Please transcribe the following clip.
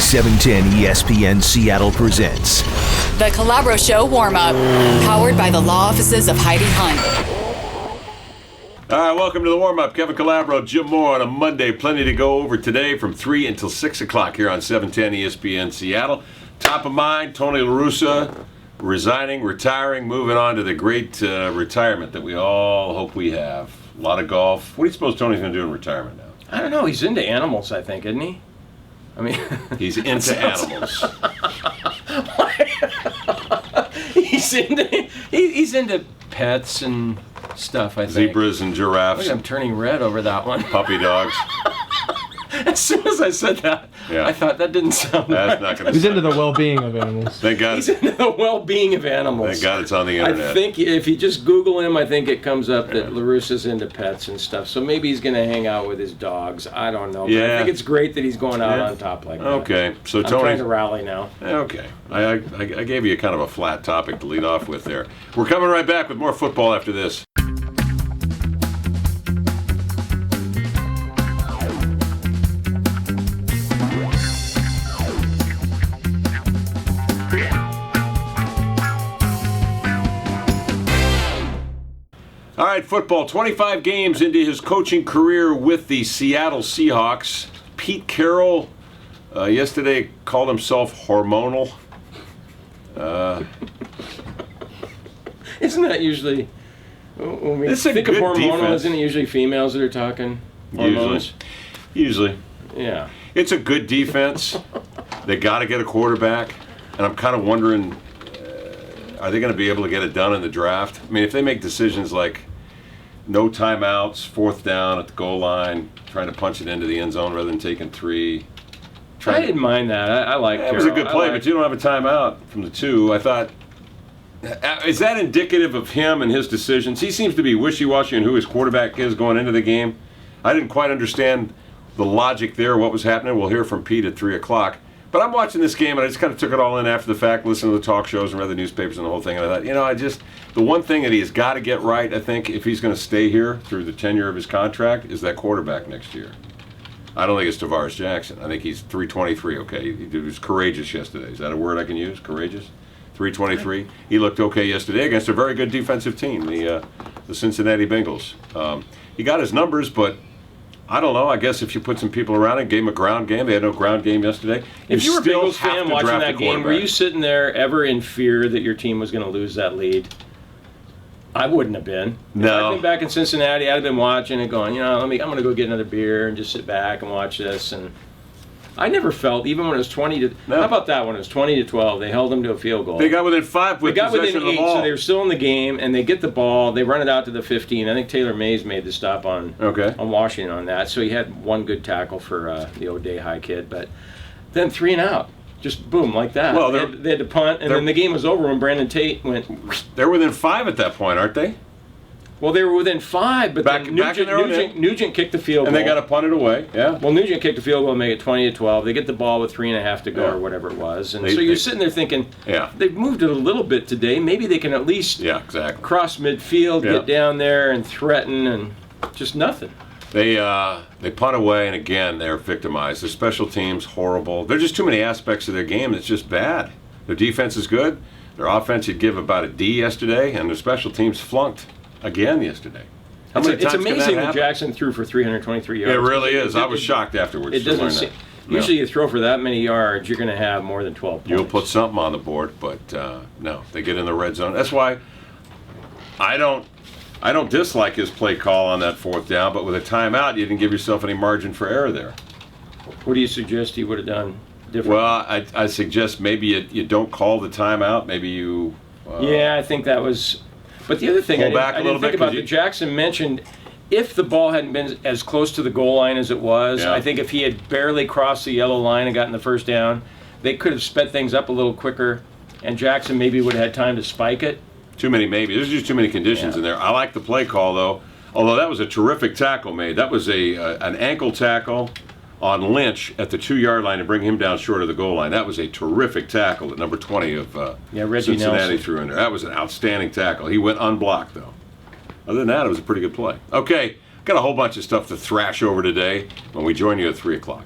710 ESPN Seattle presents The Calabro Show warm-up, powered by the law offices of Heidi Hunt. All right, welcome to the warm-up. Kevin Calabro, Jim Moore on a Monday. Plenty to go over today from 3 until 6 o'clock here on 710 ESPN Seattle. Top of mind, Tony La Russa resigning, retiring, moving on to the great retirement that we all hope we have. A lot of golf. What do you suppose Tony's going to do in retirement now? I don't know. He's into animals, I think, isn't he? I mean, he's into animals. he's into pets and stuff, I think. Zebras and giraffes. Look, I'm turning red over that one. Puppy dogs. As soon as I said that, yeah. I thought that didn't sound That's right. not going to He's into the well-being of animals. Thank God. He's into the well-being of animals. Thank God it's on the internet. I think if you just Google him, I think it comes up that La Russa's into pets and stuff. So maybe he's going to hang out with his dogs. I don't know. Yeah. But I think it's great that he's going out on top like that. Okay. So I'm Tony, trying to rally now. Okay. I gave you kind of a flat topic to lead off with there. We're coming right back with more football after this. All right, football. 25 games into his coaching career with the Seattle Seahawks. Pete Carroll yesterday called himself hormonal. Isn't that usually, when we think of hormonal, defense. isn't it usually females that are talking hormones? Usually. Yeah. It's a good defense. They got to get a quarterback. And I'm kind of wondering, are they going to be able to get it done in the draft? I mean, if they make decisions like no timeouts, fourth down at the goal line, trying to punch it into the end zone rather than taking three. I didn't mind that. I like Carroll. It was a good play, but you don't have a timeout from the two. I thought, is that indicative of him and his decisions? He seems to be wishy-washy on who his quarterback is going into the game. I didn't quite understand the logic there, what was happening. We'll hear from Pete at 3 o'clock. But I'm watching this game, and I just kind of took it all in after the fact, listened to the talk shows and read the newspapers and the whole thing. And I thought, the one thing that he has got to get right, I think, if he's going to stay here through the tenure of his contract, is that quarterback next year. I don't think it's Tavares Jackson. I think he's 323, okay? He was courageous yesterday. Is that a word I can use, courageous? 323. He looked okay yesterday against a very good defensive team, the Cincinnati Bengals. He got his numbers, but I don't know. I guess if you put some people around it, gave him a ground game. They had no ground game yesterday. If you were a Bengals fan watching that game, were you sitting there ever in fear that your team was going to lose that lead? I wouldn't have been. No. If I'd been back in Cincinnati, I'd have been watching and going, I'm going to go get another beer and just sit back and watch this. And I never felt, even when it was 20 to... No. How about that when it was 20 to 12? They held them to a field goal. They got within 5 with possession of the ball. They got within 8, so they were still in the game, and they get the ball. They run it out to the 15. I think Taylor Mays made the stop on Washington on that. So he had one good tackle for the O'Day High kid. But then 3 and out. Just boom, like that. Well, they had to punt, and then the game was over when Brandon Tate went... They're within 5 at that point, aren't they? Well, they were within 5, but then Nugent kicked the field goal. And they got to punt it away, yeah. Well, Nugent kicked the field goal and make it 20 to 12. They get the ball with 3.5 to go or whatever it was. And so you're sitting there thinking, they've moved it a little bit today. Maybe they can at least cross midfield, get down there and threaten, and just nothing. They punt away, and again, they're victimized. Their special teams, horrible. There's just too many aspects of their game that's just bad. Their defense is good. Their offense, you'd give about a D yesterday, and their special teams flunked again yesterday. It's amazing that Jackson threw for 323 yards. It really is. I was shocked afterwards. It doesn't seem... Usually you throw for that many yards, you're going to have more than 12 points. You'll put something on the board, but no. They get in the red zone. That's why I don't dislike his play call on that fourth down, but with a timeout, you didn't give yourself any margin for error there. What do you suggest he would have done differently? Well, I suggest maybe you don't call the timeout. Maybe you... I think that was... But the other thing I didn't think about that Jackson mentioned, if the ball hadn't been as close to the goal line as it was, I think if he had barely crossed the yellow line and gotten the first down, they could have sped things up a little quicker, and Jackson maybe would have had time to spike it. Too many maybe. There's just too many conditions in there. I like the play call, though, although that was a terrific tackle made. That was an ankle tackle on Lynch at the 2-yard line to bring him down short of the goal line. That was a terrific tackle that number 20 of Cincinnati threw in there. That was an outstanding tackle. He went unblocked, though. Other than that, it was a pretty good play. Okay, got a whole bunch of stuff to thrash over today when we join you at 3 o'clock.